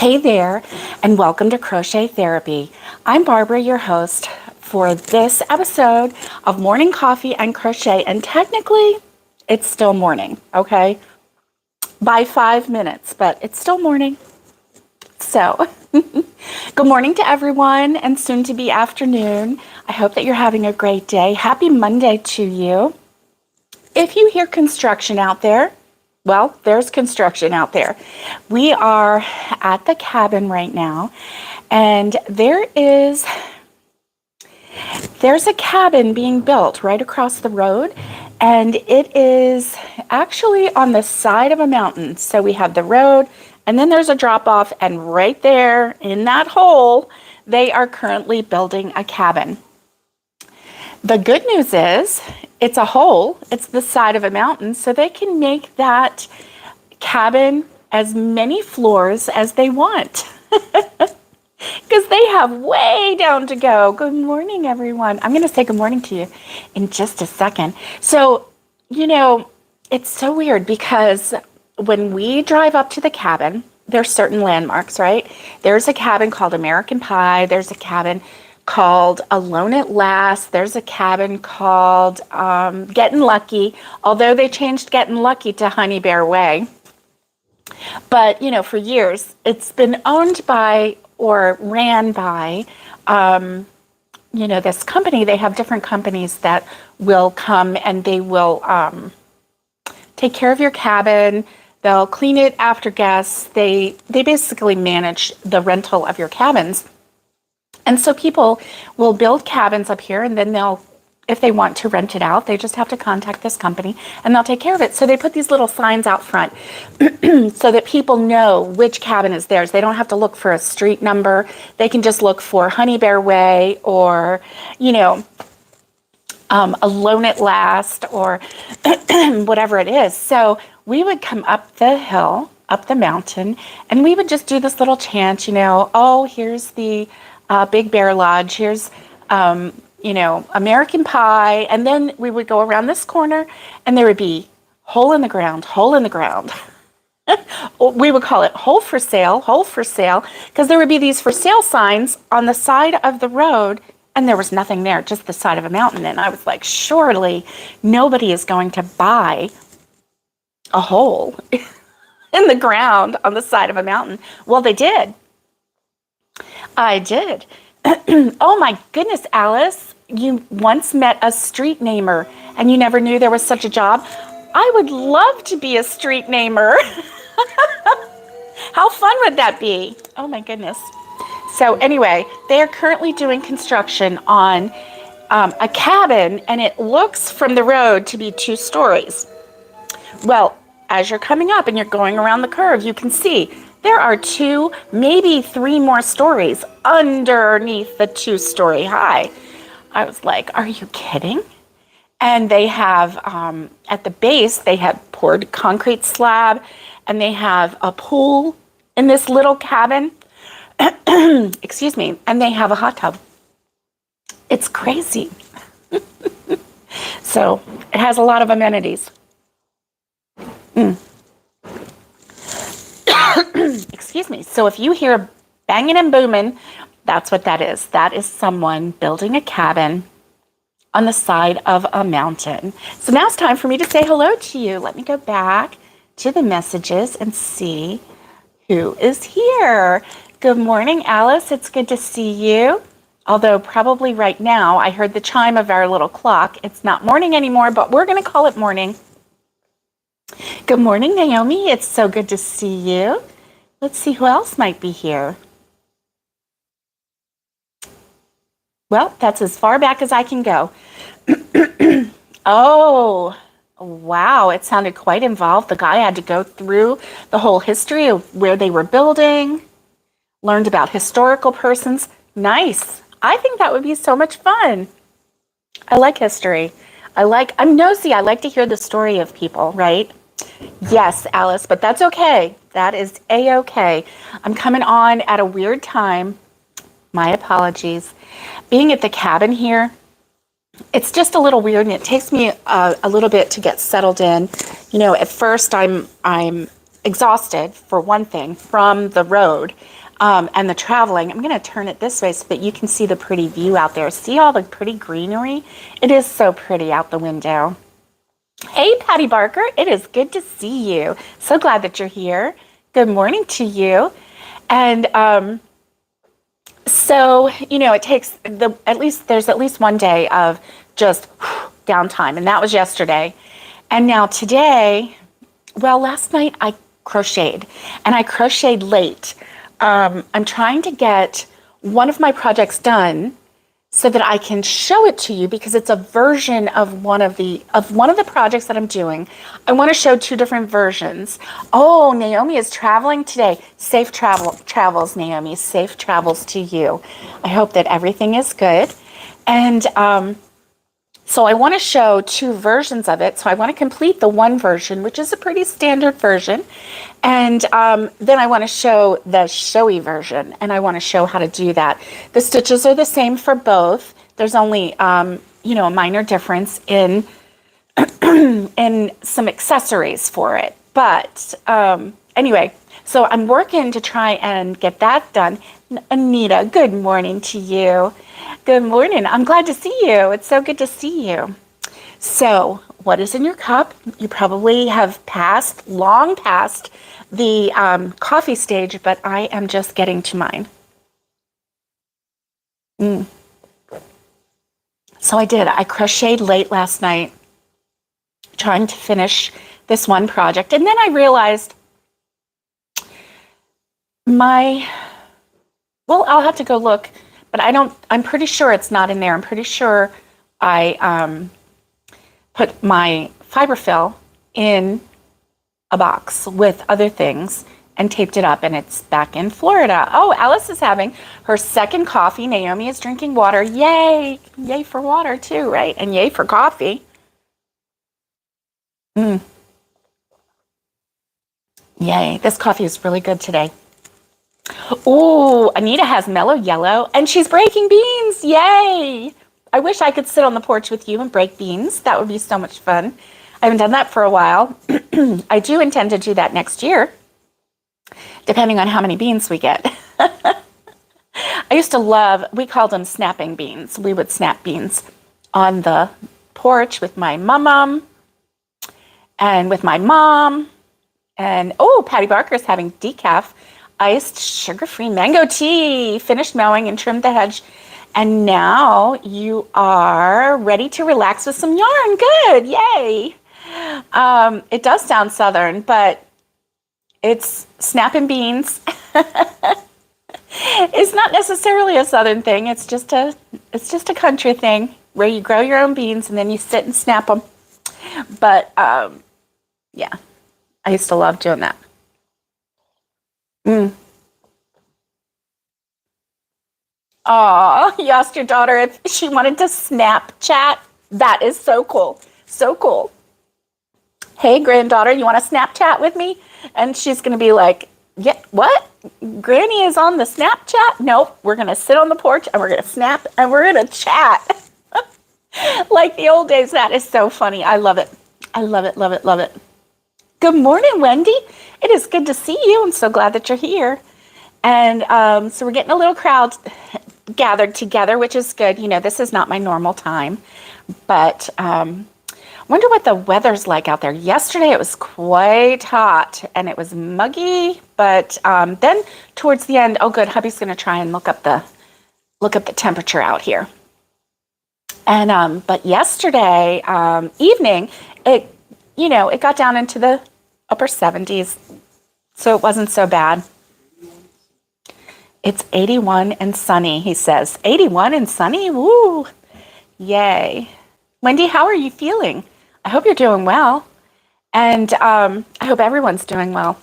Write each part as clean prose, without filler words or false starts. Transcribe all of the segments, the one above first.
Hey there, and welcome to Crochet Therapy. I'm Barbara, your host for this episode of Morning Coffee and Crochet. And technically, it's still morning, okay? By 5 minutes, but it's still morning. So, good morning to everyone, and soon to be afternoon. I hope that you're having a great day. Happy Monday to you. If you hear construction out there, well, there's construction out there. We are at the cabin right now, and there's a cabin being built right across the road, and it is actually on the side of a mountain. So we have the road, and then there's a drop off, and right there in that hole, they are currently building a cabin. The good news is it's a hole, it's the side of a mountain, so they can make that cabin as many floors as they want. Because they have way down to go. Good morning, everyone. I'm going to say good morning to you in just a second. So, it's so weird because when we drive up to the cabin, there's certain landmarks, right? There's a cabin called American Pie. There's a cabin called Alone at Last. There's a cabin called Getting Lucky, although they changed Getting Lucky to Honey Bear Way. But, for years, it's been owned by or ran by, this company. They have different companies that will come and they will take care of your cabin. They'll clean it after guests. They basically manage the rental of your cabins. And so people will build cabins up here, and then if they want to rent it out, they just have to contact this company and they'll take care of it. So they put these little signs out front so that people know which cabin is theirs. They don't have to look for a street number. They can just look for Honey Bear Way or, Alone at Last or whatever it is. So we would come up the hill, up the mountain, and we would just do this little chant, here's the Big Bear Lodge, here's, American Pie. And then we would go around this corner and there would be hole in the ground, hole in the ground. We would call it hole for sale, because there would be these for sale signs on the side of the road and there was nothing there, just the side of a mountain. And I was like, surely nobody is going to buy a hole in the ground on the side of a mountain. Well, they did. I did. Oh my goodness, Alice, you once met a street namer and you never knew there was such a job. I would love to be a street namer. How fun would that be? Oh my goodness. So anyway, they are currently doing construction on a cabin, and it looks from the road to be 2 stories. Well, as you're coming up and you're going around the curve, you can see there are 2, maybe 3 more stories underneath the 2-story high. I was like, are you kidding? And they have, at the base, they have poured concrete slab, and they have a pool in this little cabin. Excuse me. And they have a hot tub. It's crazy. So it has a lot of amenities. Excuse me. So if you hear banging and booming, that's what that is. That is someone building a cabin on the side of a mountain. So now it's time for me to say hello to you. Let me go back to the messages and see who is here. Good morning, Alice. It's good to see you. Although probably right now, I heard the chime of our little clock. It's not morning anymore, but we're going to call it morning. Good morning, Naomi. It's so good to see you. Let's see who else might be here. Well, that's as far back as I can go. Oh, wow. It sounded quite involved. The guy had to go through the whole history of where they were building, learned about historical persons. Nice. I think that would be so much fun. I like history. I'm nosy. I like to hear the story of people, right? Yes, Alice, but that's okay. That is A-okay. I'm coming on at a weird time. My apologies. Being at the cabin here, it's just a little weird, and it takes me a little bit to get settled in. At first I'm exhausted, for one thing, from the road and the traveling. I'm going to turn it this way so that you can see the pretty view out there. See all the pretty greenery? It is so pretty out the window. Hey, Patty Barker, it is good to see you. So glad that you're here. Good morning to you. And so, it takes there's at least one day of just downtime, and that was yesterday. And now today, well, last night I crocheted, and I crocheted late. I'm trying to get one of my projects done so that I can show it to you, because it's a version of one of the projects that I'm doing. I want to show two different versions. Oh, Naomi is traveling today. Safe travels, Naomi. Safe travels to you. I hope that everything is good. And so I want to show two versions of it. So I want to complete the one version, which is a pretty standard version. And then I want to show the showy version, and I want to show how to do that. The stitches are the same for both. There's only, a minor difference in, in some accessories for it. But anyway, so I'm working to try and get that done. Anita, good morning to you. Good morning. I'm glad to see you. It's so good to see you. So what is in your cup? You probably have long past the coffee stage, but I am just getting to mine. So I crocheted late last night, trying to finish this one project. And then I realized I'll have to go look, but I'm pretty sure it's not in there. I'm pretty sure I put my fiberfill in a box with other things and taped it up, and it's back in Florida. Oh, Alice is having her second coffee. Naomi is drinking water. Yay! Yay for water too, right? And yay for coffee. Yay. This coffee is really good today. Ooh, Anita has mellow yellow, and she's breaking beans. Yay! I wish I could sit on the porch with you and break beans. That would be so much fun. I haven't done that for a while. I do intend to do that next year, depending on how many beans we get. I used to we called them snapping beans. We would snap beans on the porch with my mum and with my mom. And, Patty Barker is having decaf iced sugar-free mango tea. Finished mowing and trimmed the hedge. And now you are ready to relax with some yarn. Good. Yay. It does sound Southern, but it's snapping beans. It's not necessarily a Southern thing. It's just a country thing where you grow your own beans and then you sit and snap them. But yeah, I used to love doing that. Aw, you asked your daughter if she wanted to Snapchat. That is so cool. So cool. Hey, granddaughter, you want to Snapchat with me? And she's going to be like, yeah, what? Granny is on the Snapchat? Nope, we're going to sit on the porch and we're going to snap and we're going to chat. Like the old days. That is so funny. I love it. I love it, love it, love it. Good morning, Wendy. It is good to see you. I'm so glad that you're here. And so we're getting a little crowd gathered together, which is good. This is not my normal time, but wonder what the weather's like out there. Yesterday it was quite hot and it was muggy, but then towards the end, oh good, hubby's going to try and look up the temperature out here. And but yesterday evening, it got down into the upper 70s, so it wasn't so bad. It's 81 and sunny, he says. 81 and sunny? Woo! Yay. Wendy, how are you feeling? I hope you're doing well. And I hope everyone's doing well.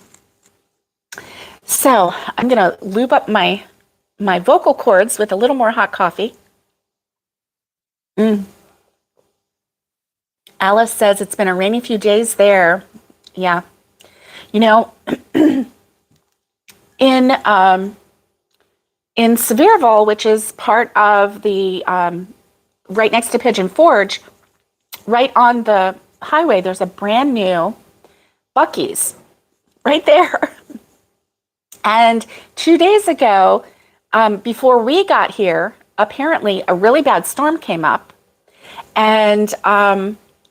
So I'm going to lube up my vocal cords with a little more hot coffee. Alice says it's been a rainy few days there. Yeah. In Sevierville, which is part of the, right next to Pigeon Forge, right on the highway, there's a brand new Buc-ee's right there. And 2 days ago, before we got here, apparently a really bad storm came up, and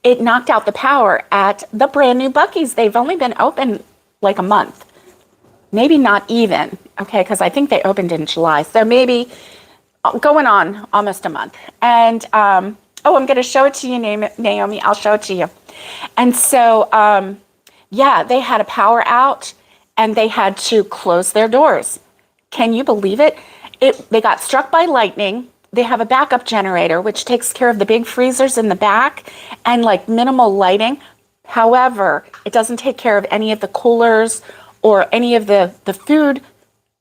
it knocked out the power at the brand new Buc-ee's. They've only been open like a month, maybe not even, okay, because I think they opened in July. So maybe going on almost a month. And, oh, I'm going to show it to you, Naomi. I'll show it to you. And so, yeah, they had a power out and they had to close their doors. Can you believe it? They got struck by lightning. They have a backup generator, which takes care of the big freezers in the back and like minimal lighting. However, it doesn't take care of any of the coolers or any of the food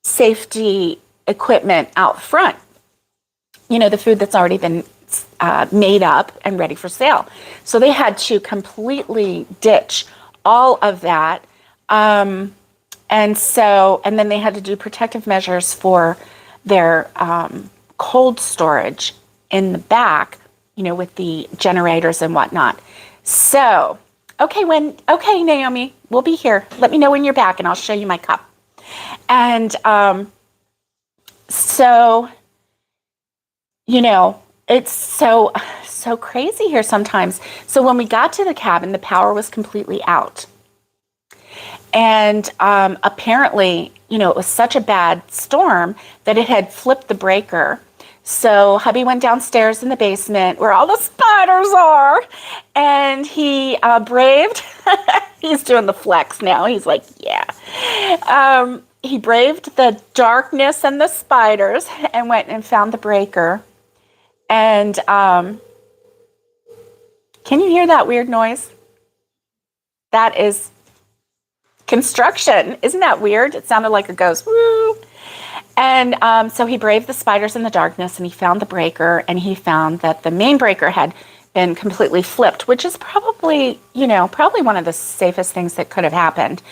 safety equipment out front. You know, the food that's already been made up and ready for sale. So they had to completely ditch all of that. And then they had to do protective measures for their cold storage in the back, you know, with the generators and whatnot. So, okay, Naomi, we'll be here. Let me know when you're back and I'll show you my cup. And so, you know, it's so crazy here sometimes. So when we got to the cabin, the power was completely out. And apparently, you know, it was such a bad storm that it had flipped the breaker. So hubby went downstairs in the basement where all the spiders are, and he braved, he's doing the flex now. He's like, yeah. He braved the darkness and the spiders and went and found the breaker. And can you hear that weird noise? That is construction. Isn't that weird? It sounded like a ghost. Woo! And so he braved the spiders in the darkness and he found the breaker, and he found that the main breaker had been completely flipped, which is probably, you know, probably one of the safest things that could have happened.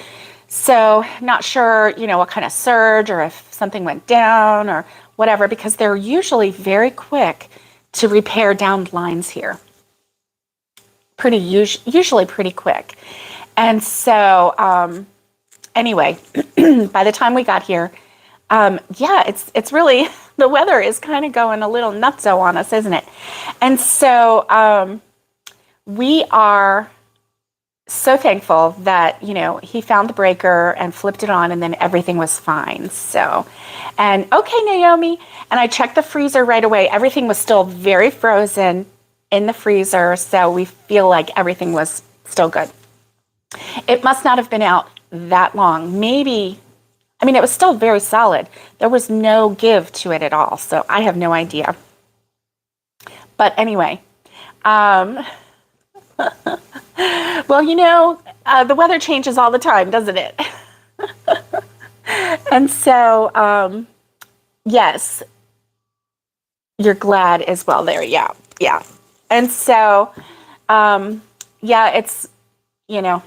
So not sure, you know, what kind of surge or if something went down or whatever, because they're usually very quick to repair downed lines here. Usually pretty quick. And so anyway, by the time we got here, yeah, it's really, the weather is kind of going a little nutso on us, isn't it? And so we are so thankful that, you know, he found the breaker and flipped it on, and then everything was fine. So, and okay, Naomi, and I checked the freezer right away. Everything was still very frozen in the freezer, so we feel like everything was still good. It must not have been out that long. Maybe, I mean, it was still very solid. There was no give to it at all, so I have no idea. But anyway, well, you know, the weather changes all the time, doesn't it? And so, yes, you're glad as well there. Yeah. And so, yeah, it's, you know,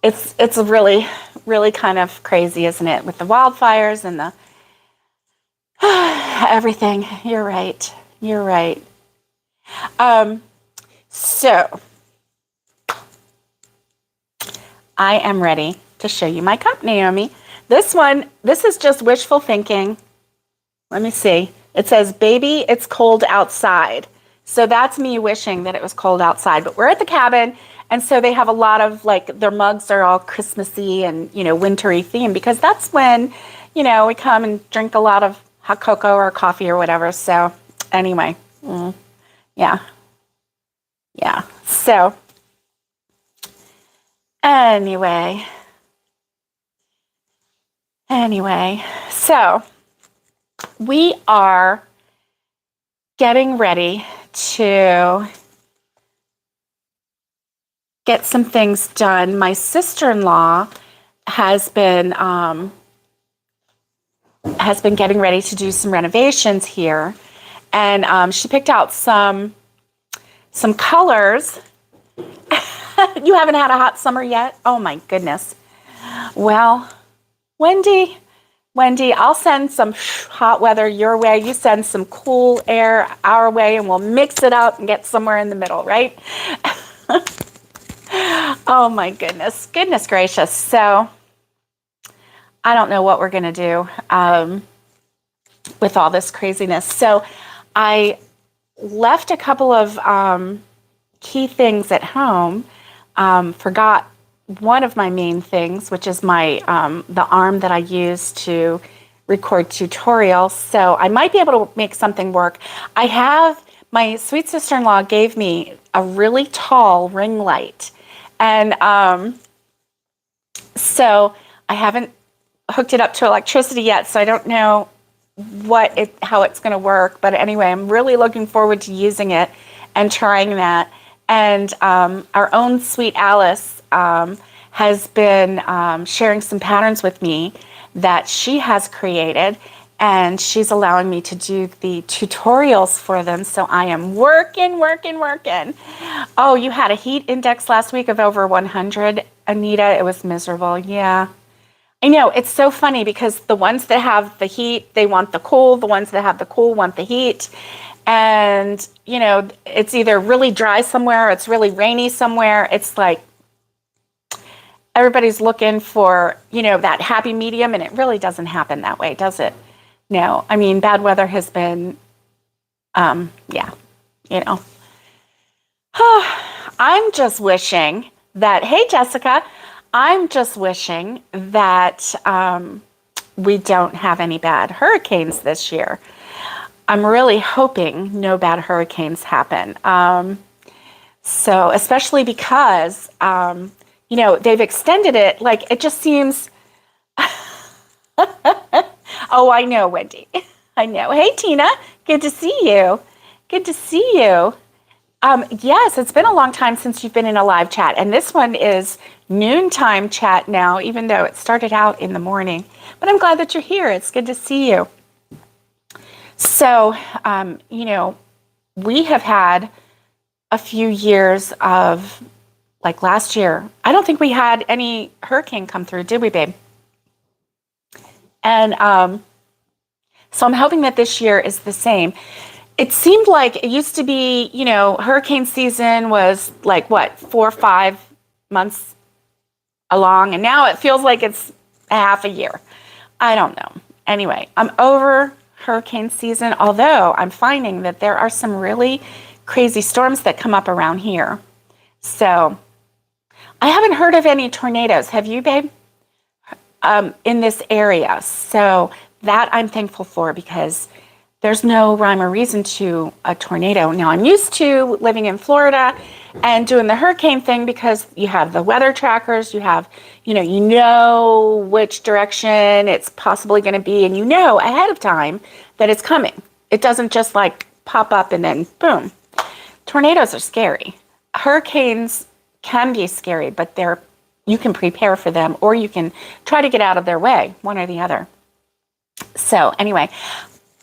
it's really, really kind of crazy, isn't it? With the wildfires and the everything. You're right. So I am ready to show you my cup, Naomi. This is just wishful thinking. Let me see. It says, baby, it's cold outside. So that's me wishing that it was cold outside. But we're at the cabin, and so they have a lot of, like, their mugs are all Christmassy and, you know, wintry theme, because that's when, you know, we come and drink a lot of hot cocoa or coffee or whatever. So anyway, yeah. So anyway, so we are getting ready to get some things done. My sister-in-law has been getting ready to do some renovations here, and she picked out some colors. You haven't had a hot summer yet? Oh my goodness. Well, Wendy, I'll send some hot weather your way. You send some cool air our way, and we'll mix it up and get somewhere in the middle, right? Oh my goodness. Goodness gracious. So I don't know what we're going to do with all this craziness. So I left a couple of key things at home. Forgot one of my main things, which is my the arm that I use to record tutorials. So I might be able to make something work. I have, my sweet sister-in-law gave me a really tall ring light. And so I haven't hooked it up to electricity yet, so I don't know how it's going to work. But anyway, I'm really looking forward to using it and trying that. And our own sweet Alice has been sharing some patterns with me that she has created, and she's allowing me to do the tutorials for them. So I am working. Oh, you had a heat index last week of over 100, Anita. It was miserable. Yeah. I know. It's so funny because the ones that have the heat, they want the cool. The ones that have the cool want the heat. And, you know, it's either really dry somewhere, or it's really rainy somewhere. It's like everybody's looking for, you know, that happy medium, and it really doesn't happen that way, does it? No. I mean, bad weather has been, yeah, you know. I'm just wishing that, hey, Jessica, I'm just wishing that we don't have any bad hurricanes this year. I'm really hoping no bad hurricanes happen. So especially because, you know, they've extended it. Like, it just seems, oh, I know, Wendy. I know. Hey, Tina, good to see you. Good to see you. Yes, it's been a long time since you've been in a live chat. And this one is noontime chat now, even though it started out in the morning. But I'm glad that you're here. It's good to see you. So, you know, we have had a few years of, like last year, I don't think we had any hurricane come through, did we, babe? And so I'm hoping that this year is the same. It seemed like it used to be, you know, hurricane season was like, what, 4 or 5 months along, and now it feels like it's a half a year. I don't know. Anyway, I'm over hurricane season, although I'm finding that there are some really crazy storms that come up around here. So I haven't heard of any tornadoes. Have you, babe? In this area. So that I'm thankful for, because there's no rhyme or reason to a tornado. Now, I'm used to living in Florida and doing the hurricane thing, because you have the weather trackers, you have, you know which direction it's possibly going to be, and you know ahead of time that it's coming. It doesn't just like pop up and then boom. Tornadoes are scary. Hurricanes can be scary, but you can prepare for them, or you can try to get out of their way, one or the other. So anyway,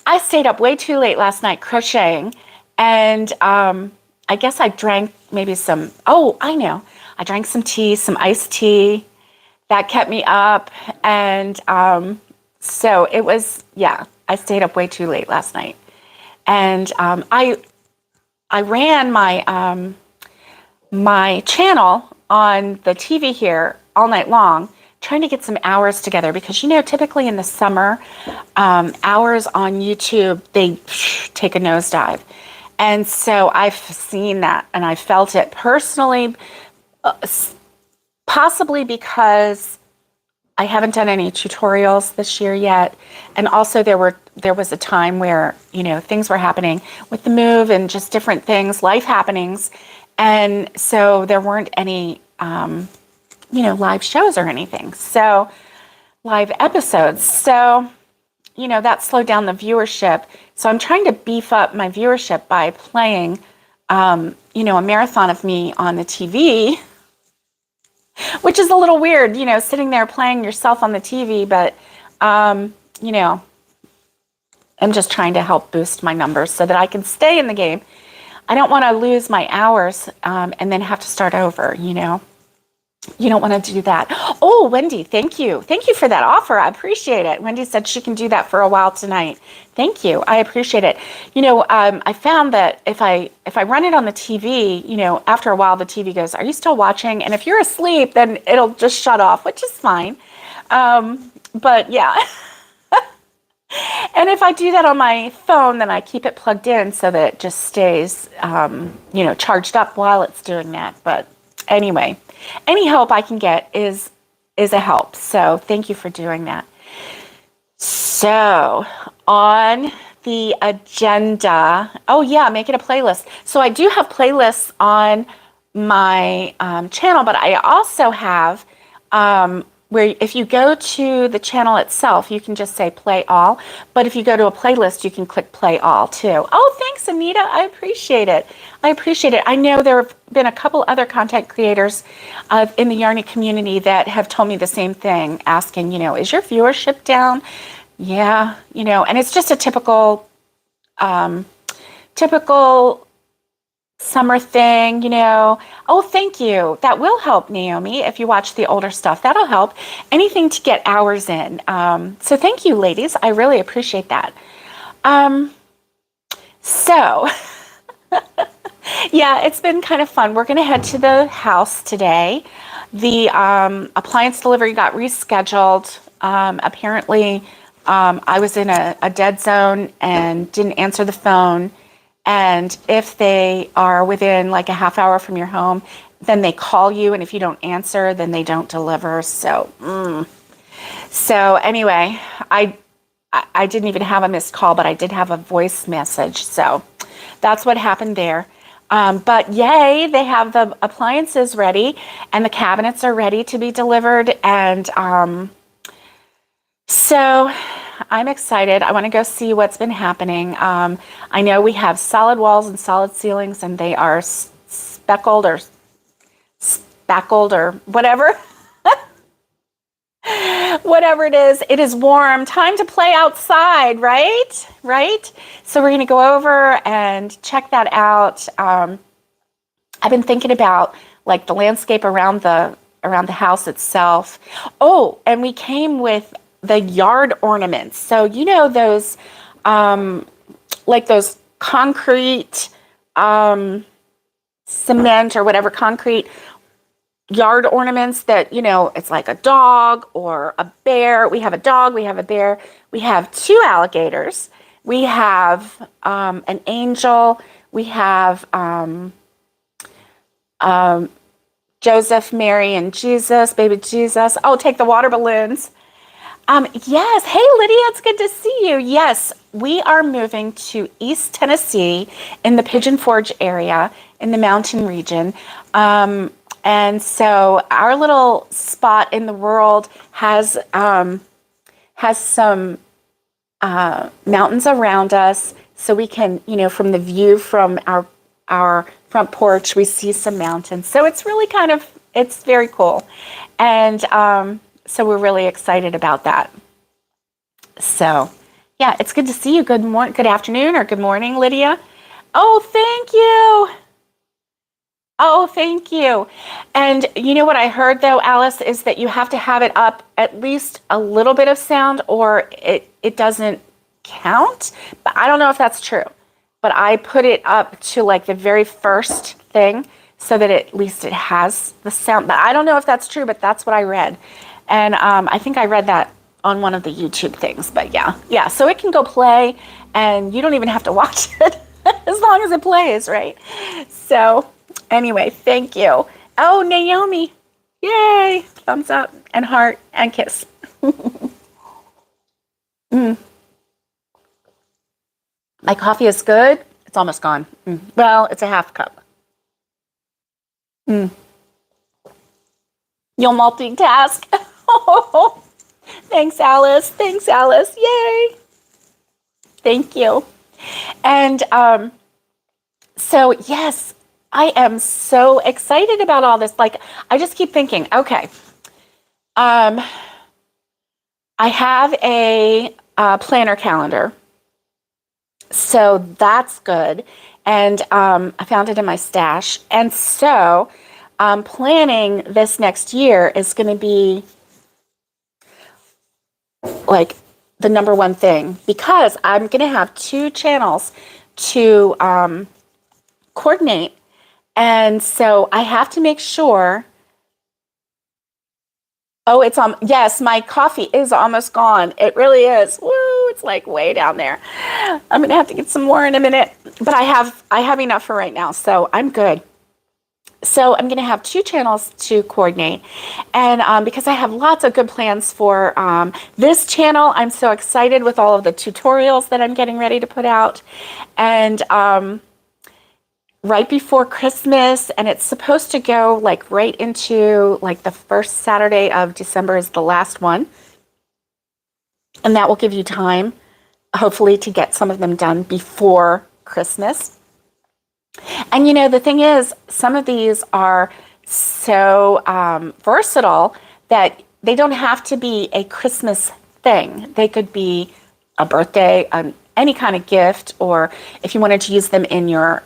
I stayed up way too late last night crocheting, and I guess I drank maybe I drank some tea, some iced tea. That kept me up, and so it was, yeah, I stayed up way too late last night. And I ran my my channel on the TV here all night long, trying to get some hours together, because, you know, typically in the summer, hours on YouTube, they take a nosedive. And so I've seen that, and I felt it personally, possibly because I haven't done any tutorials this year yet. And also there was a time where, you know, things were happening with the move and just different things, life happenings. And so there weren't any, you know, live shows or anything. So live episodes. So, you know, that slowed down the viewership. So I'm trying to beef up my viewership by playing, you know, a marathon of me on the TV, which is a little weird, you know, sitting there playing yourself on the TV. But, you know, I'm just trying to help boost my numbers so that I can stay in the game. I don't want to lose my hours and then have to start over, you know. You don't want to do that. Oh, Wendy, thank you. Thank you for that offer. I appreciate it. Wendy said she can do that for a while tonight. Thank you. I appreciate it. I found that if I run it on the TV, after a while the TV goes, "Are you still watching?" And if you're asleep, then it'll just shut off, which is fine. But yeah. And if I do that on my phone, then I keep it plugged in so that it just stays, charged up while it's doing that. But anyway, any help I can get is a help. So thank you for doing that. So on the agenda, oh yeah, make it a playlist. So I do have playlists on my channel, but I also have where if you go to the channel itself, you can just say play all. But if you go to a playlist, you can click play all too. Oh, thanks, Anita. I appreciate it. I know there have been a couple other content creators in the Yarny community that have told me the same thing, asking, is your viewership down? Yeah, and it's just a typical summer thing, Oh, thank you. That will help, Naomi. If you watch the older stuff, that'll help. Anything to get hours in. So thank you, ladies. I really appreciate that. So, yeah, it's been kind of fun. We're going to head to the house today. The appliance delivery got rescheduled. Apparently, I was in a dead zone and didn't answer the phone. And if they are within like a half hour from your home, then they call you. And if you don't answer, then they don't deliver. So anyway, I didn't even have a missed call, but I did have a voice message. So that's what happened there. But yay, they have the appliances ready and the cabinets are ready to be delivered. And so I'm excited. I want to go see what's been happening. I know we have solid walls and solid ceilings, and they are speckled or spackled or whatever. Whatever it is. It is warm. Time to play outside, right? Right? So we're going to go over and check that out. I've been thinking about like the landscape around the house itself. Oh, and we came with the yard ornaments. So those like those concrete cement or whatever concrete yard ornaments that it's like a dog or a bear. We have a dog, we have a bear, we have 2 alligators, we have an angel, we have Joseph, Mary, and Jesus, baby Jesus. Oh, take the water balloons. Yes. Hey, Lydia, it's good to see you. Yes, we are moving to East Tennessee in the Pigeon Forge area in the mountain region. And so our little spot in the world has some mountains around us. So we can, from the view from our front porch, we see some mountains. So it's really it's very cool. And, so we're really excited about that. So, yeah, it's good to see you. Good afternoon, or good morning, Lydia. Oh, thank you. Oh, thank you. And you know what I heard, though, Alice, is that you have to have it up at least a little bit of sound or it doesn't count. But I don't know if that's true. But I put it up to like the very first thing so that at least it has the sound. But I don't know if that's true, but that's what I read. And I think I read that on one of the YouTube things, but yeah. So it can go play, and you don't even have to watch it as long as it plays, right? So anyway, thank you. Oh, Naomi, yay! Thumbs up and heart and kiss. My coffee is good. It's almost gone. Well, it's a half cup. You'll multitask. Oh, thanks, Alice. Thanks, Alice. Yay. Thank you. And so, yes, I am so excited about all this. Like, I just keep thinking, okay, I have a planner calendar. So that's good. And I found it in my stash. And so planning this next year is going to be like the number one thing, because I'm going to have 2 channels to coordinate. And so I have to make sure. Oh, it's on. Yes, my coffee is almost gone. It really is. Woo, it's like way down there. I'm going to have to get some more in a minute, but I have enough for right now, so I'm good. So I'm going to have 2 channels to coordinate, and because I have lots of good plans for this channel, I'm so excited with all of the tutorials that I'm getting ready to put out, and right before Christmas, and it's supposed to go like right into like the first Saturday of December is the last one, and that will give you time, hopefully, to get some of them done before Christmas. And you know, the thing is, some of these are so versatile that they don't have to be a Christmas thing. They could be a birthday, any kind of gift, or if you wanted to use them in your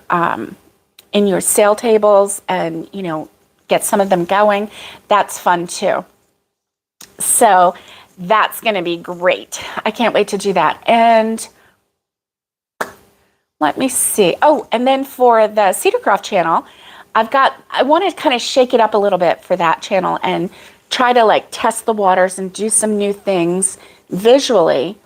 sale tables and, you know, get some of them going, that's fun too. So that's going to be great. I can't wait to do that. And let me see. Oh, and then for the Cedarcroft channel, I want to kind of shake it up a little bit for that channel and try to like test the waters and do some new things visually.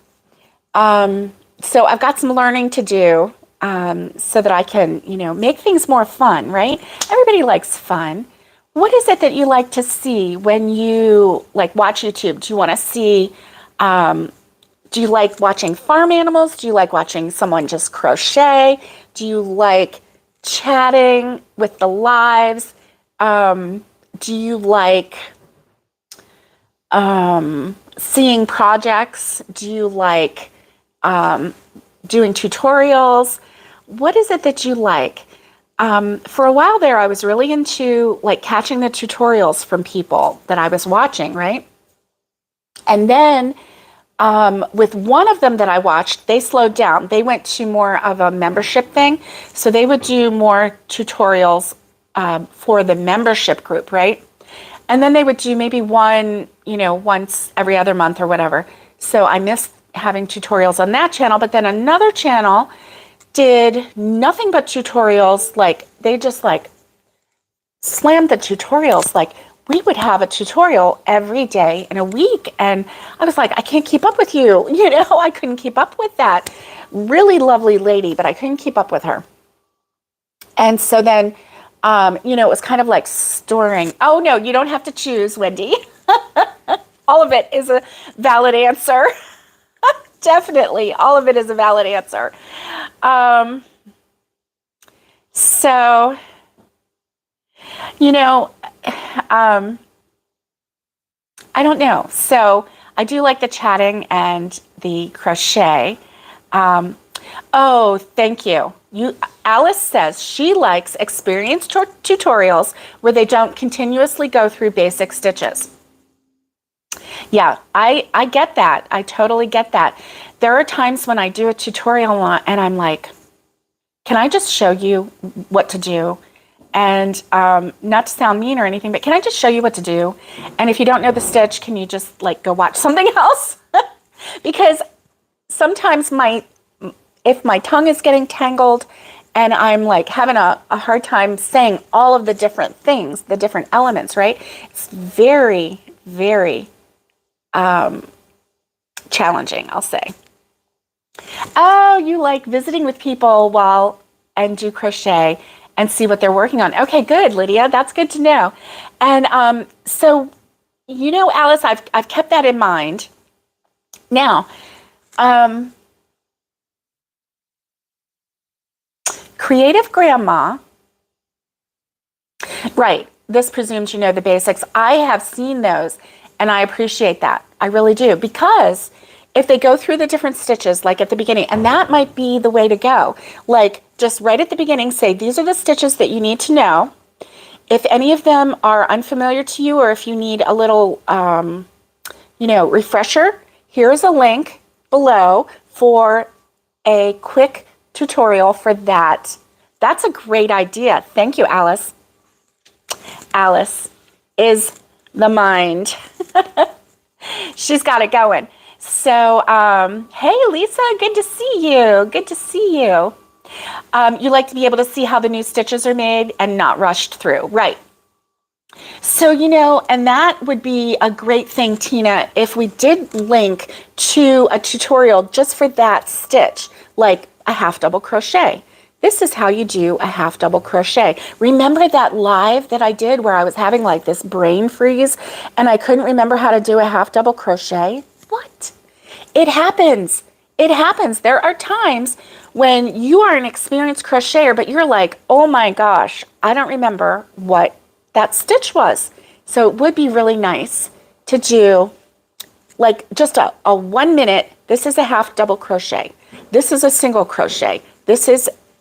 So I've got some learning to do, so that I can, you know, make things more fun, right? Everybody likes fun. What is it that you like to see when you like watch YouTube? Do you want to see, do you like watching farm animals? Do you like watching someone just crochet? Do you like chatting with the lives? Do you like seeing projects? Do you like doing tutorials? What is it that you like? For a while there, I was really into like catching the tutorials from people that I was watching, right? And then with one of them that I watched, they slowed down. They went to more of a membership thing. So they would do more tutorials for the membership group, right? And then they would do maybe one, you know, once every other month or whatever. So I missed having tutorials on that channel. But then another channel did nothing but tutorials. Like they just like slammed the tutorials. Like we would have a tutorial every day in a week. And I was like, I can't keep up with you. You know, I couldn't keep up with that. Really lovely lady, but I couldn't keep up with her. And so then, you know, it was kind of like storing. Oh, no, you don't have to choose, Wendy. All of it is a valid answer. Definitely. All of it is a valid answer. So, you know, I don't know. So I do like the chatting and the crochet. Oh, thank you. Alice says she likes experience tutorials where they don't continuously go through basic stitches. Yeah, I get that. I totally get that. There are times when I do a tutorial and I'm like, can I just show you what to do? And not to sound mean or anything, but can I just show you what to do? And if you don't know the stitch, can you just like go watch something else? Because sometimes if my tongue is getting tangled and I'm like having a hard time saying all of the different things, the different elements, right? It's very, very challenging, I'll say. Oh, you like visiting with people and do crochet and see what they're working on. Okay, good, Lydia. That's good to know. And so, you know, Alice, I've kept that in mind. Now, Creative Grandma, right, this presumes you know the basics. I have seen those, and I appreciate that. I really do, because if they go through the different stitches, like at the beginning, and that might be the way to go, like just right at the beginning, say, these are the stitches that you need to know. If any of them are unfamiliar to you, or if you need a little, you know, refresher, here's a link below for a quick tutorial for that. That's a great idea. Thank you, Alice. Alice is the mind. She's got it going. So, hey, Lisa, good to see you. Good to see you. You like to be able to see how the new stitches are made and not rushed through. Right. So, and that would be a great thing, Tina, if we did link to a tutorial just for that stitch, like a half double crochet. This is how you do a half double crochet. Remember that live that I did where I was having like this brain freeze and I couldn't remember how to do a half double crochet? What? It happens. It happens. There are times when you are an experienced crocheter, but you're like, oh my gosh, I don't remember what that stitch was. So it would be really nice to do like just a 1 minute. This is a half double crochet. This is a single crochet.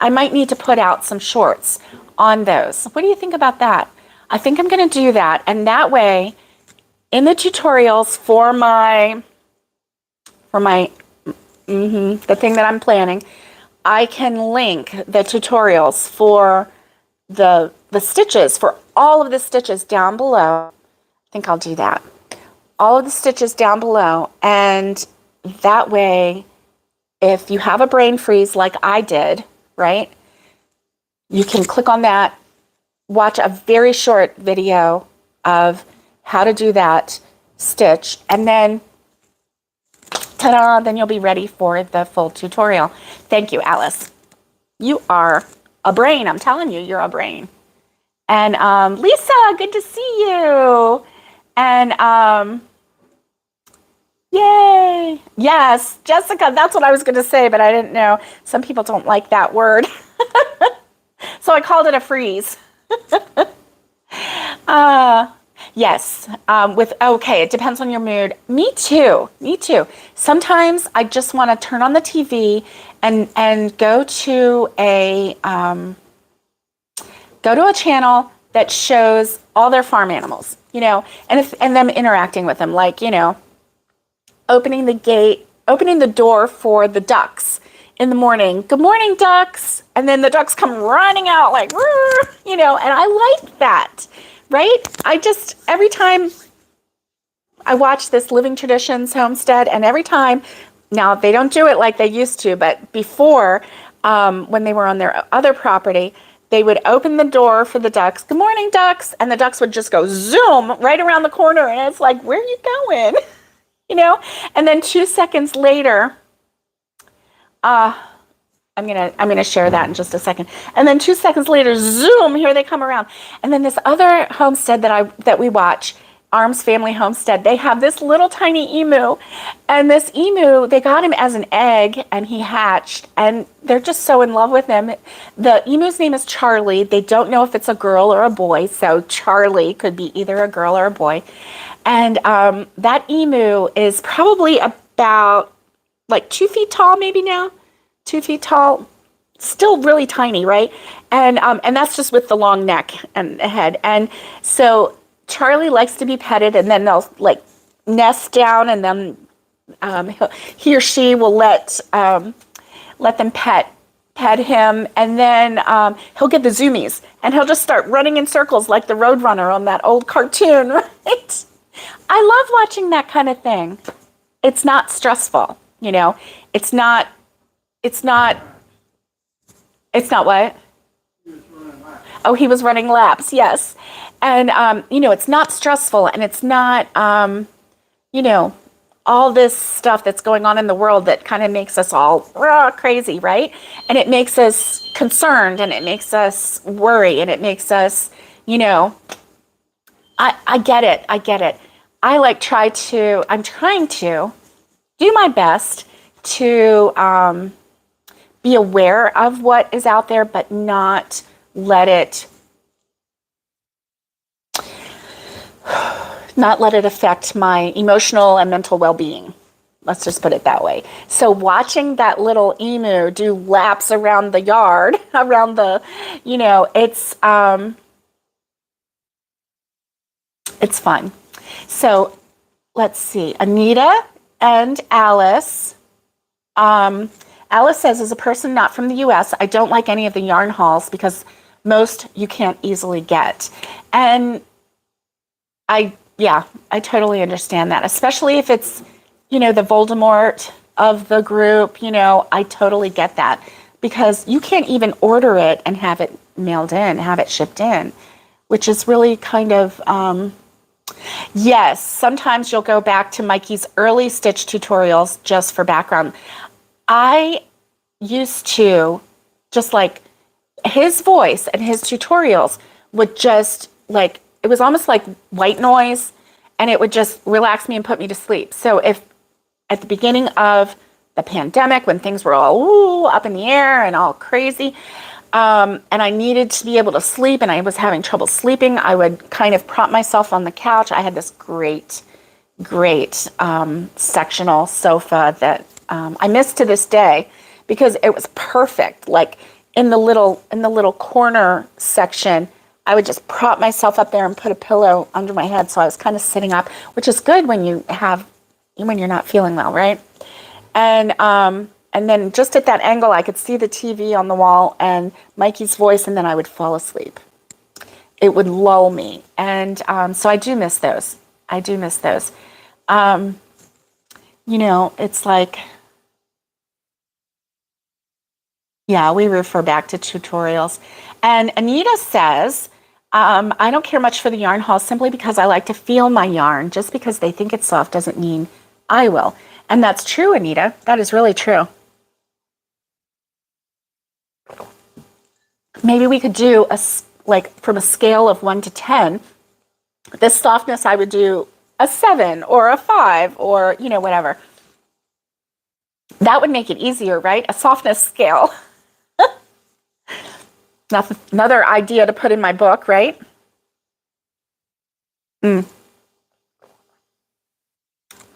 I might need to put out some shorts on those. What do you think about that? I think I'm going to do that. And that way, in the tutorials for the thing that I'm planning, I can link the tutorials for the stitches, for all of the stitches down below. I think I'll do that. All of the stitches down below. And that way, if you have a brain freeze like I did, right? You can click on that, watch a very short video of how to do that stitch, and then ta-da, then you'll be ready for the full tutorial. Thank you, Alice. You are a brain. I'm telling you, you're a brain. And Lisa, good to see you. And yay. Yes, Jessica, that's what I was going to say, but I didn't know. Some people don't like that word. So I called it a freeze. Yes, okay, it depends on your mood. Me too. Sometimes I just want to turn on the TV and go to a channel that shows all their farm animals, and them interacting with them, like, opening the door for the ducks in the morning. Good morning, ducks. And then the ducks come running out like, and I like that, right? Every time I watch this Living Traditions homestead, and every time, now they don't do it like they used to, but before, when they were on their other property, they would open the door for the ducks. Good morning, ducks. And the ducks would just go zoom right around the corner. And it's like, where are you going? And then 2 seconds later, I'm gonna share that in just a second. And then 2 seconds later, zoom, here they come around. And then this other homestead that we watch, Arms Family Homestead, they have this little tiny emu. And this emu, they got him as an egg and he hatched, and they're just so in love with him. The emu's name is Charlie. They don't know if it's a girl or a boy, so Charlie could be either a girl or a boy. And that emu is probably about like 2 feet tall, maybe now. 2 feet tall, still really tiny, right? And that's just with the long neck and head. And so Charlie likes to be petted, and then they'll like nest down, and then he or she will let them pet him, and then he'll get the zoomies, and he'll just start running in circles like the Roadrunner on that old cartoon, right? I love watching that kind of thing. It's not stressful, It's not what? Oh, he was running laps, yes. And, it's not stressful, and it's not, all this stuff that's going on in the world that kind of makes us all crazy, right? And it makes us concerned, and it makes us worry, and it makes us, I get it. I'm trying to do my best to be aware of what is out there, but not let it affect my emotional and mental well-being. Let's just put it that way. So watching that little emu do laps around the yard, around the, it's fun. So let's see, Anita and Alice. Alice says, as a person not from the U.S., I don't like any of the yarn hauls because Most you can't easily get. And I totally understand that, especially if it's, the Voldemort of the group, I totally get that because you can't even order it and have it mailed in, have it shipped in, which is really kind of, yes, sometimes you'll go back to Mikey's early stitch tutorials just for background. I used to just like his voice and his tutorials would just like, it was almost like white noise and it would just relax me and put me to sleep. So if at the beginning of the pandemic, when things were all up in the air and all crazy, and I needed to be able to sleep and I was having trouble sleeping, I would kind of prop myself on the couch. I had this great sectional sofa that I miss to this day because it was perfect. Like in the little corner section, I would just prop myself up there and put a pillow under my head, so I was kind of sitting up, which is good when you're not feeling well, right? And then just at that angle, I could see the TV on the wall and Mikey's voice, and then I would fall asleep. It would lull me, and so I do miss those. It's like, yeah, we refer back to tutorials. And Anita says, I don't care much for the yarn haul simply because I like to feel my yarn. Just because they think it's soft doesn't mean I will. And that's true, Anita. That is really true. Maybe we could do from a scale of 1 to 10, this softness I would do a 7 or a 5 or, whatever. That would make it easier, right? A softness scale. Another idea to put in my book, right?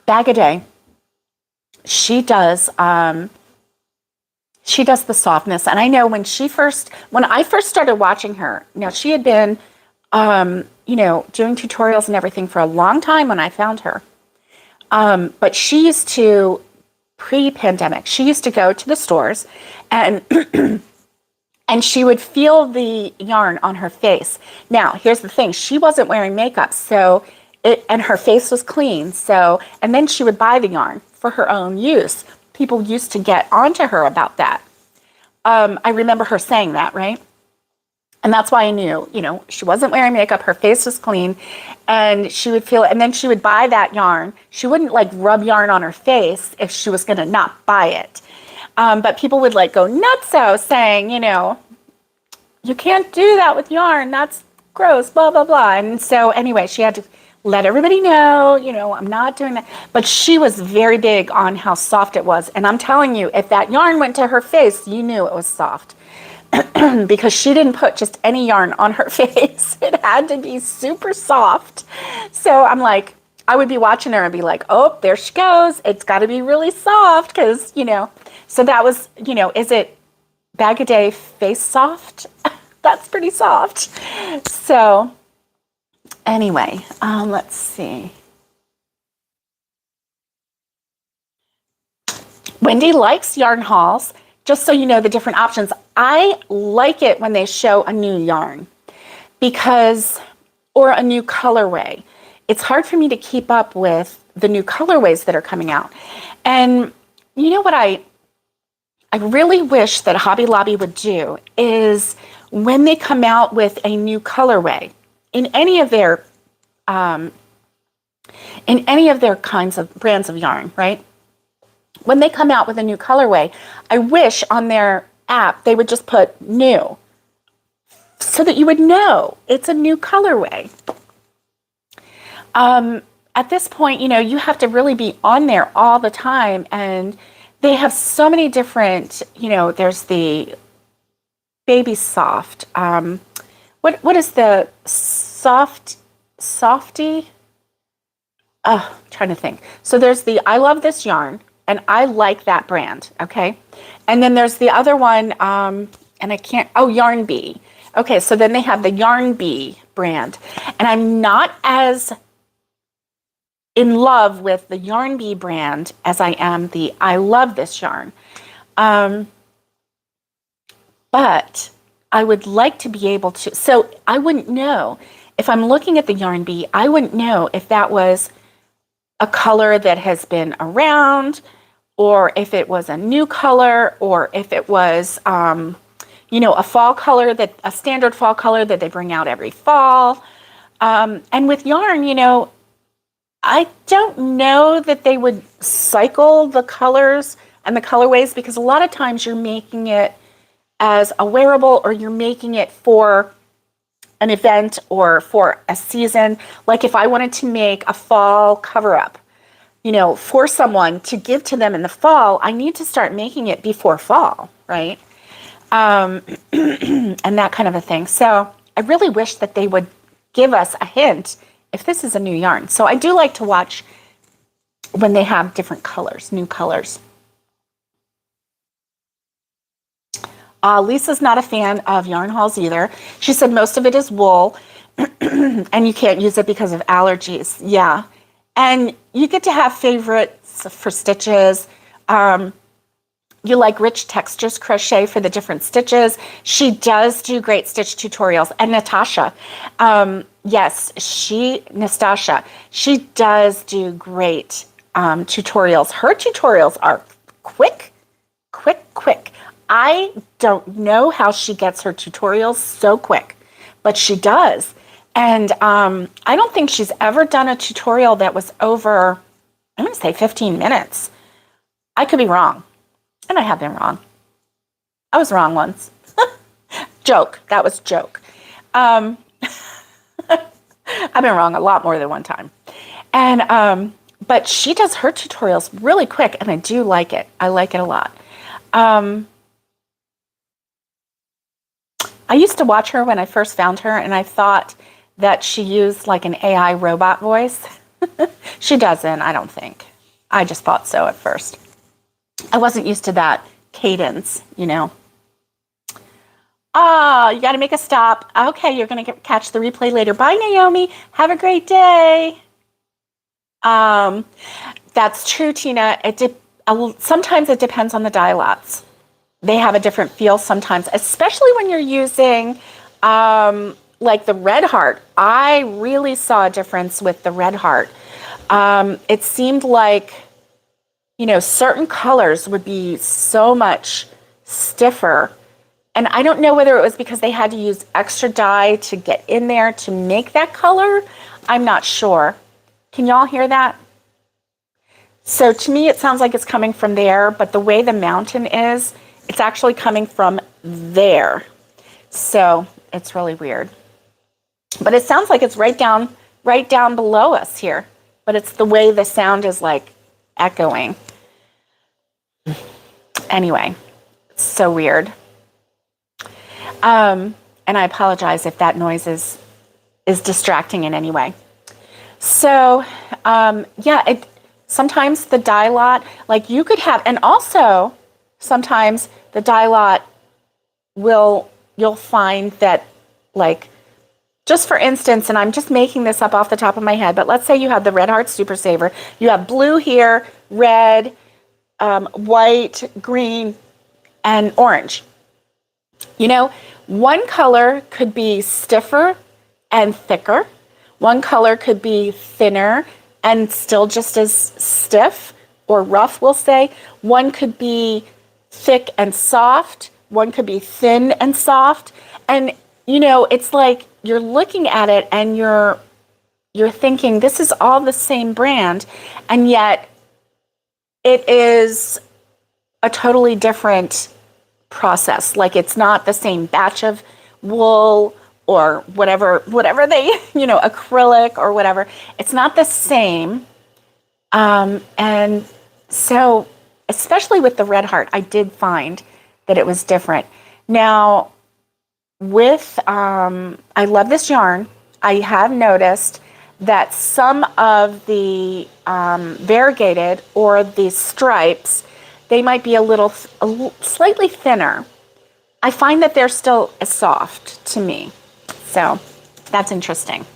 Bagaday. She does the softness. And I know when I first started watching her, she had been, doing tutorials and everything for a long time when I found her. But she used to, pre-pandemic, she used to go to the stores and and she would feel the yarn on her face. Now, here's the thing. She wasn't wearing makeup, and her face was clean. And then she would buy the yarn for her own use. People used to get onto her about that. I remember her saying that, right? And that's why I knew, she wasn't wearing makeup. Her face was clean and she would feel it. And then she would buy that yarn. She wouldn't rub yarn on her face if she was going to not buy it. But people would go nutso saying, you can't do that with yarn. That's gross, blah, blah, blah. And so anyway, she had to let everybody know, I'm not doing that. But she was very big on how soft it was. And I'm telling you, if that yarn went to her face, you knew it was soft. Because she didn't put just any yarn on her face. It had to be super soft. So I'm like, I would be watching her and be like, oh, there she goes. It's got to be really soft because, So that was, is it Bagaday face soft? That's pretty soft. So anyway, let's see. Wendy likes yarn hauls. Just so you know the different options, I like it when they show a new yarn or a new colorway. It's hard for me to keep up with the new colorways that are coming out. And you know what I really wish that Hobby Lobby would do is when they come out with a new colorway in any of their kinds of brands of yarn, right? When they come out with a new colorway, I wish on their app they would just put new so that you would know it's a new colorway. At this point, you have to really be on there all the time, and they have so many different, there's the baby soft. What is the softy? I'm trying to think. So there's the I love this yarn. And I like that brand, okay? And then there's the other one, and Yarn Bee. Okay, so then they have the Yarn Bee brand. And I'm not as in love with the Yarn Bee brand as I am the I love this yarn. But I would like to be able to, so I wouldn't know if I'm looking at the yarn bee, I wouldn't know if that was a color that has been around, or if it was a new color, or if it was, a fall color, a standard fall color that they bring out every fall. And with yarn, I don't know that they would cycle the colors and the colorways, because a lot of times you're making it as a wearable, or you're making it for an event or for a season. Like if I wanted to make a fall cover up, for someone to give to them in the fall, I need to start making it before fall, right? And that kind of a thing. So I really wish that they would give us a hint if this is a new yarn. So I do like to watch when they have different colors, new colors. Lisa's not a fan of yarn hauls either. She said most of it is wool and you can't use it because of allergies. Yeah. And you get to have favorites for stitches. You like rich textures, Crochet, for the different stitches. She does do great stitch tutorials. And Natasha, Nastasia, she does do great tutorials. Her tutorials are quick. I don't know how she gets her tutorials so quick, but she does. And I don't think she's ever done a tutorial that was over, I'm going to say 15 minutes. I could be wrong. And I have been wrong. I was wrong once. Joke. That was joke. I've been wrong a lot more than one time. And but she does her tutorials really quick, and I do like it. I like it a lot. I used to watch her when I first found her, and I thought that she used like an AI robot voice. She doesn't, I don't think. I just thought so at first. I wasn't used to that cadence, you know. Oh, you got to make a stop. Okay, you're going to catch the replay later. Bye, Naomi. Have a great day. That's true, Tina. Sometimes it depends on the dye lots. They have a different feel sometimes, especially when you're using like the red heart. I really saw a difference with the red heart. It seemed like, you know, certain colors would be so much stiffer. And I don't know whether it was because they had to use extra dye to get in there to make that color. I'm not sure. Can y'all hear that? So to me, it sounds like it's coming from there, but the way the mountain is, it's actually coming from there. So it's really weird. But it sounds like it's right down below us here. But it's the way the sound is like echoing. Anyway, it's so weird. And I apologize if that noise is distracting in any way. So, sometimes the dye lot, like you could have, and also sometimes the dye lot you'll find that, like, just for instance, and I'm just making this up off the top of my head, but let's say you have the Red Heart Super Saver. You have blue here, red, white, green, and orange. You know, one color could be stiffer and thicker. One color could be thinner and still just as stiff or rough, we'll say. One could be thick and soft. One could be thin and soft. And, you know, it's like you're looking at it and you're thinking, this is all the same brand, and yet it is a totally different process. Like, it's not the same batch of wool or whatever they, you know, acrylic or whatever. It's not the same. And so, especially with the Red Heart, I did find that it was different. Now, with, I love this yarn. I have noticed that some of the variegated or the stripes, they might be a slightly thinner. I find that they're still soft to me. So that's interesting.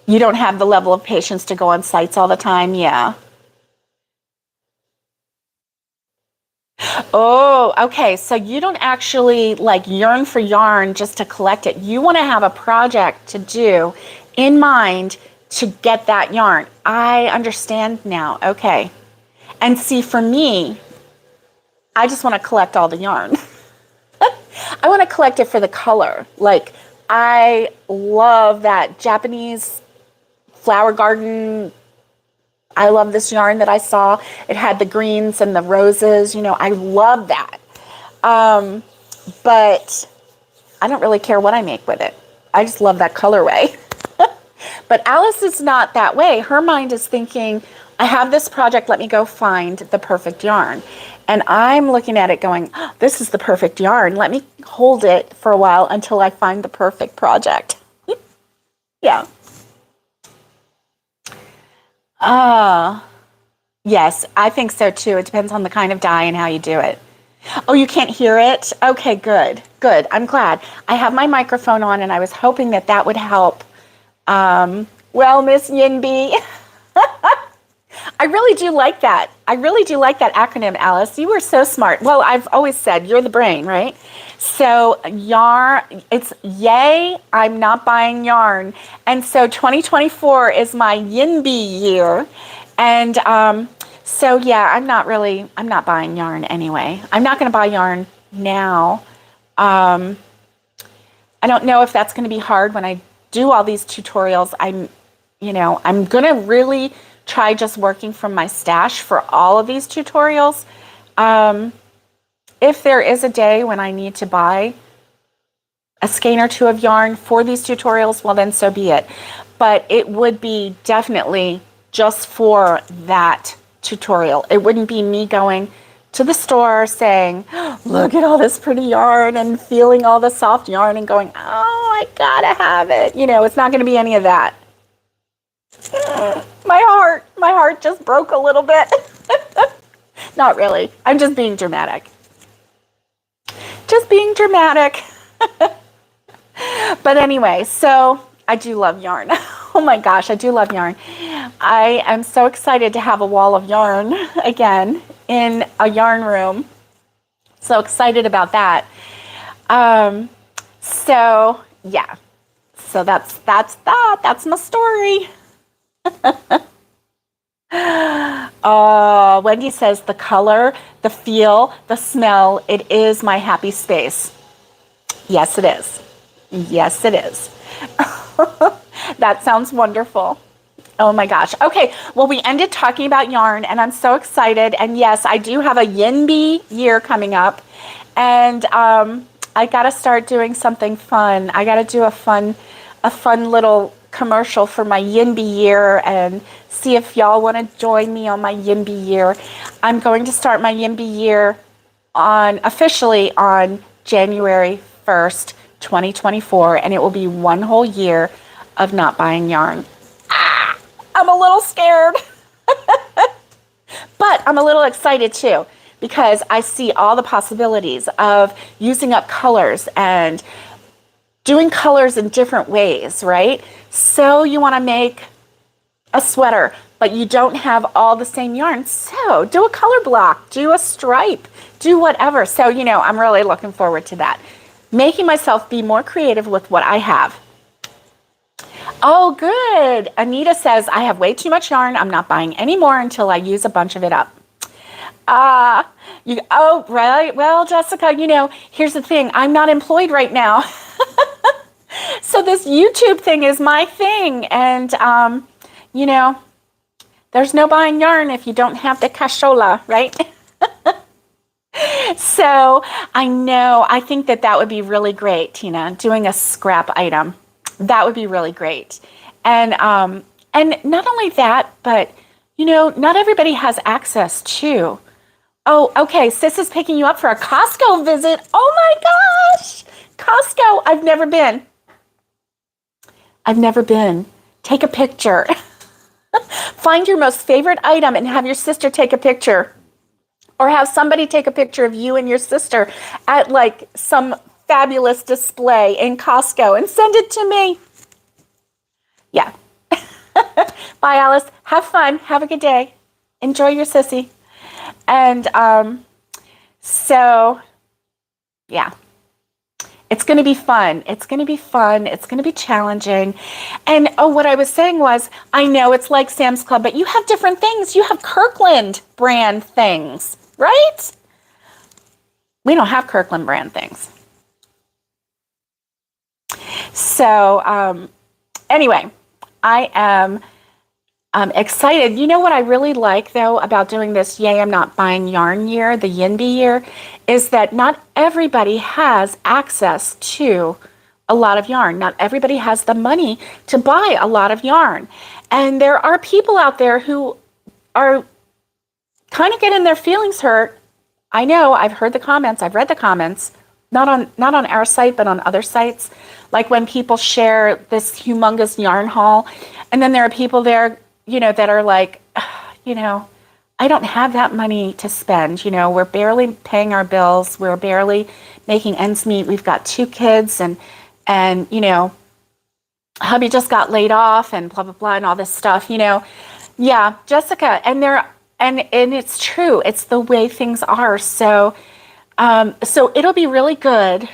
You don't have the level of patience to go on sites all the time, yeah. Oh, okay. So you don't actually like yearn for yarn just to collect it. You want to have a project to do in mind to get that yarn. I understand now. Okay. And see, for me, I just want to collect all the yarn. I want to collect it for the color. Like, I love that Japanese flower garden. I love this yarn that I saw. It had the greens and the roses. You know, I love that. But I don't really care what I make with it. I just love that colorway. But Alice is not that way. Her mind is thinking, I have this project, let me go find the perfect yarn. And I'm looking at it going, oh, this is the perfect yarn. Let me hold it for a while until I find the perfect project. Yeah. Yes, I think so too. It depends on the kind of dye and how you do it. Oh, you can't hear it? Okay, good. Good. I'm glad. I have my microphone on and I was hoping that that would help. Well, Miss Yinbi, I really do like that. I really do like that acronym, Alice. You were so smart. Well, I've always said you're the brain, right? So yarn, it's yay, I'm not buying yarn. And so 2024 is my Yinbi year. And so yeah, I'm not buying yarn anyway. I'm not going to buy yarn now. I don't know if that's going to be hard when I do all these tutorials. I'm going to really try just working from my stash for all of these tutorials. If there is a day when I need to buy a skein or two of yarn for these tutorials, well then so be it. But it would be definitely just for that tutorial. It wouldn't be me going to the store saying, look at all this pretty yarn and feeling all the soft yarn and going, oh, I gotta have it. You know, it's not gonna be any of that. My heart just broke a little bit. Not really. I'm just being dramatic. Just being dramatic. But anyway, so I do love yarn. Oh my gosh, I do love yarn. I am so excited to have a wall of yarn again in a yarn room. So excited about that. So yeah. So that's that. That's my story. Oh, Wendy says the color, the feel, the smell, it is my happy space. Yes, it is. Yes, it is. That sounds wonderful. Oh my gosh. Okay, well, we ended talking about yarn and I'm so excited. And yes, I do have a Yinbi year coming up. And I got to start doing something fun. I got to do a fun little commercial for my Yinbi year and see if y'all want to join me on my Yinbi year. I'm going to start my Yinbi year officially on January 1st, 2024, and it will be one whole year of not buying yarn. I'm a little scared, but I'm a little excited too, because I see all the possibilities of using up colors and doing colors in different ways, right? So you want to make a sweater, but you don't have all the same yarn. So do a color block, do a stripe, do whatever. So, I'm really looking forward to that. Making myself be more creative with what I have. Oh, good. Anita says, I have way too much yarn. I'm not buying any more until I use a bunch of it up. Oh, right. Well, Jessica, here's the thing. I'm not employed right now. So this YouTube thing is my thing. And, there's no buying yarn if you don't have the cashola, right? So I think that would be really great, Tina, doing a scrap item. That would be really great. And not only that, but, not everybody has access to. Oh, okay, Sis is picking you up for a Costco visit. Oh my gosh, Costco, I've never been. Take a picture. Find your most favorite item and have your sister take a picture. Or have somebody take a picture of you and your sister at like some fabulous display in Costco and send it to me. Yeah. Bye, Alice. Have fun. Have a good day. Enjoy your sissy. And So, yeah. It's going to be fun. It's going to be fun. It's going to be challenging. And oh, what I was saying was, I know it's like Sam's Club, but you have different things. You have Kirkland brand things, right? We don't have Kirkland brand things. So anyway, I am excited. You know what I really like, though, about doing this Yay, I'm Not Buying Yarn year, the YINBY year, is that not everybody has access to a lot of yarn. Not everybody has the money to buy a lot of yarn. And there are people out there who are kind of getting their feelings hurt. I know, I've heard the comments, I've read the comments, not on our site, but on other sites, like when people share this humongous yarn haul, and then there are people there, you know, that are like, you know, I don't have that money to spend. You know, we're barely paying our bills. We're barely making ends meet. We've got 2 kids and, you know, hubby just got laid off and blah, blah, blah, and all this stuff, you know. Yeah, Jessica, and it's true. It's the way things are. So, so it'll be really good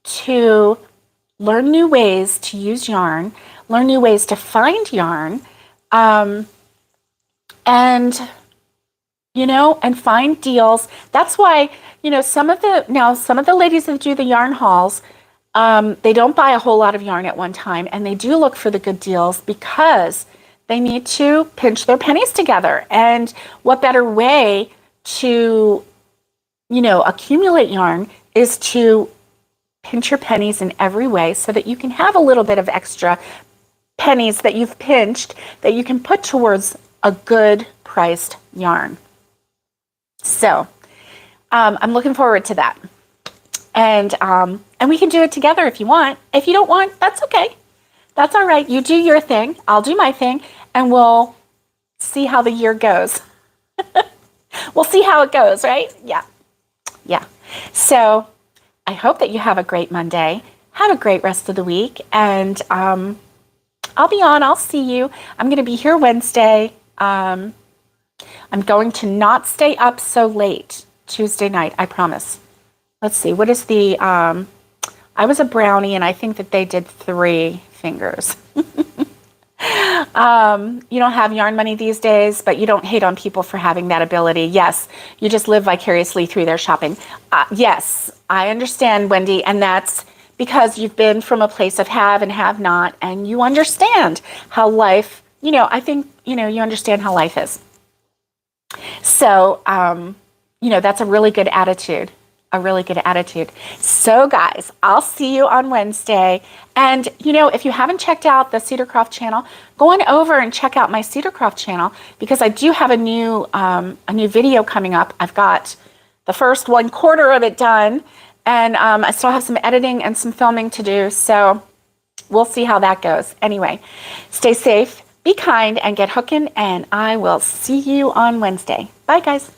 to learn new ways to use yarn, learn new ways to find yarn, and, you know, and find deals. That's why, you know, some of the ladies that do the yarn hauls, they don't buy a whole lot of yarn at one time, and they do look for the good deals because they need to pinch their pennies together. And what better way to, you know, accumulate yarn is to pinch your pennies in every way so that you can have a little bit of extra pennies that you've pinched that you can put towards a good priced yarn. So I'm looking forward to that. And we can do it together if you want. If you don't want, that's okay. That's all right. You do your thing. I'll do my thing. And we'll see how the year goes. We'll see how it goes, right? Yeah. Yeah. So I hope that you have a great Monday. Have a great rest of the week. And I'll be on. I'll see you. I'm going to be here Wednesday. I'm going to not stay up so late Tuesday night. I promise. Let's see. What is the... I was a brownie, and I think that they did 3 fingers. You don't have yarn money these days, but you don't hate on people for having that ability. Yes, you just live vicariously through their shopping. Yes, I understand, Wendy, and that's because you've been from a place of have and have not, and you understand how life, you know, I think, you know, you understand how life is. So, you know, that's a really good attitude. A really good attitude. So guys, I'll see you on Wednesday. And you know, if you haven't checked out the Cedarcroft channel, go on over and check out my Cedarcroft channel because I do have a new video coming up. I've got the first 1/4 of it done, and I still have some editing and some filming to do. So we'll see how that goes. Anyway, stay safe, be kind, and get hooking, and I will see you on Wednesday. Bye guys.